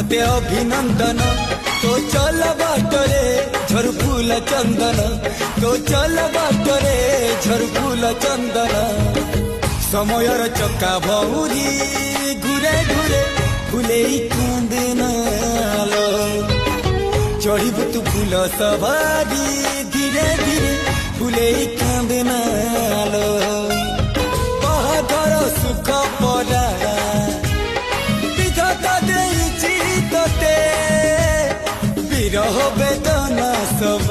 तोते अभिनंदन तो चल बाटरे झरफुल चंदन तो चल बाटरे झरफुल चंदन समयर चक्का भौरी घुरे घुरे फुले कांदना चढ़ब तू फूल सवारी धीरे धीरे फुले कांदना बाहर सुख पड़ा विधाता देइछि तोते विरह वेदना सब